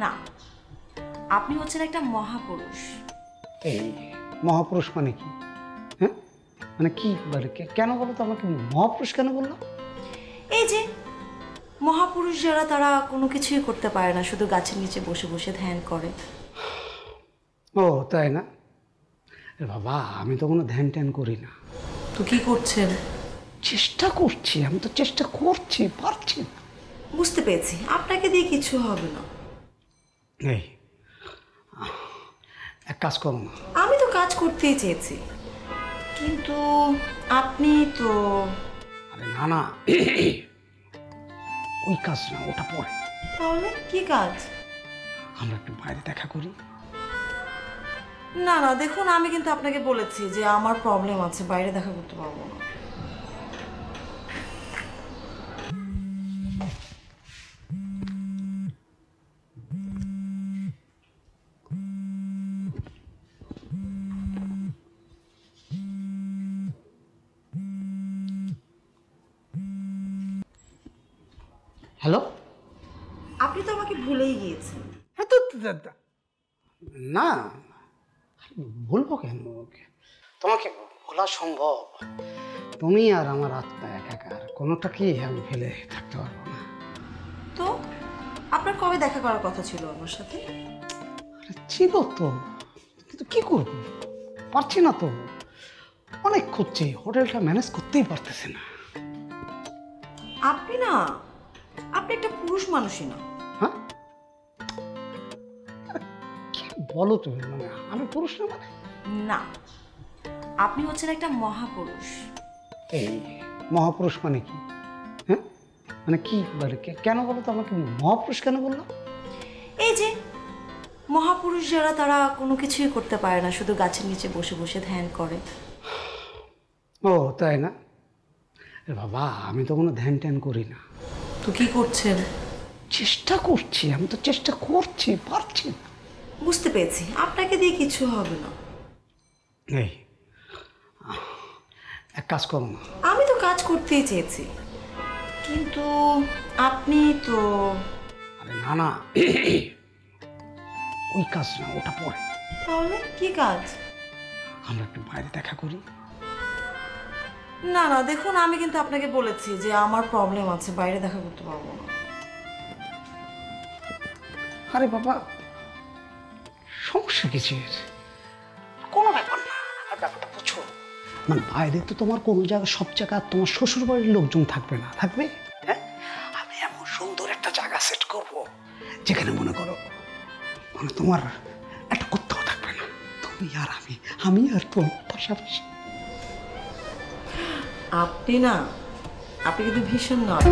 না, আপনি হচ্ছেন একটা মহাপুরুষ। এই মহাপুরুষ মানে কি? হ্যাঁ, মানে কি বলে? কেন বলো তো আমাকে মহাপুরুষ কেন বললো? এই যে মহাপুরুষ যারা, তারা কোনো কিছুই করতে পারে না, শুধু গাছের নিচে বসে বসে ধ্যান করে। ও তাই না? বাবা, আমি তো কোনো ধ্যান ট্যান করি না। তো কি করছেন? চেষ্টা করছি, আমি তো চেষ্টা করছি, পারছি না। বুঝতে পেরেছি, আপনাকে দিয়ে কিছু হবে না। এই এক কাজ করো না। আমি তো কাজ করতেই চেয়েছি, কিন্তু আপনি তো... আরে না না, ওই কাজ না, ওটা পরে। তাহলে কি কাজ? আমরা একটু বাইরে দেখা করি। না না, দেখুন, আমি কিন্তু আপনাকে বলেছি যে আমার প্রবলেম আছে, বাইরে দেখা করতে পারবো না। হ্যালো। আপনি তো আমাকে ভুলেই গিয়েছেন। হ্যাঁ তো না, বলবো কেন? তোমাকে বলা সম্ভব? তুমি আর আমার আত্মা একাকার, কোনোটাকেই আমি ফেলে থাকতে পারবো না। তো আপনার কবে দেখা করার কথা ছিল আমার সাথে? আরে ছিল তো, কিন্তু কি করবো, পারছি না তো। অনেক খুঁজছি, হোটেলটা ম্যানেজ করতেই পারতেছি না। আপনি না, আপনি একটা পুরুষ মানুষই না। হ্যাঁ, কি বলো তুমি? মানে আমি পুরুষ না মানে? না, আপনি হচ্ছেন একটা মহাপুরুষ। এই মহাপুরুষ মানে কি? হ্যাঁ, মানে কি বলে? কেন বলো তো আমাকে মহাপুরুষ কেন বললো? এই যে মহাপুরুষ যারা, তারা কোনো কিছুই করতে পারে না, শুধু গাছের নিচে বসে বসে ধ্যান করে। ও তাই না? বাবা, আমি তো কোনো ধ্যান ট্যান করি না। তো কি করছেন? চেষ্টা করছি, আমি তো চেষ্টা করছি, পারছি না। বুঝতে পেরেছি, আপনাকে দিয়ে কিছু হবে না। এই এক কাজ করো না। আমি তো কাজ করতেই চেয়েছি, কিন্তু আপনি তো... আরে না না, ওই কাজ না, ওটা পরে। তাহলে কি কাজ? আমরা একটু বাইরে দেখা করি। না না, দেখুন, আমি কিন্তু আপনাকে বলেছি যে আমার প্রবলেম আছে, বাইরে দেখা করতে পারবো না। আরে বাবা, সমস্যা কিসের? কোনো ব্যাপার না। আর ব্যাপারটা বুঝছো, মানে বাইরে তো তোমার কোনো জায়গা, সব জায়গা তোমার শ্বশুর বাড়ির লোকজন থাকবে না, থাকবে? হ্যাঁ, আমি এমন সুন্দর একটা জায়গা সেট করব, যেখানে মনে করো মানে তোমার একটা কোথাও থাকবে না, তুমি আর আমি আর তুমি পাশাপাশি। আপনি না, আপনি কিন্তু ভীষণ নট।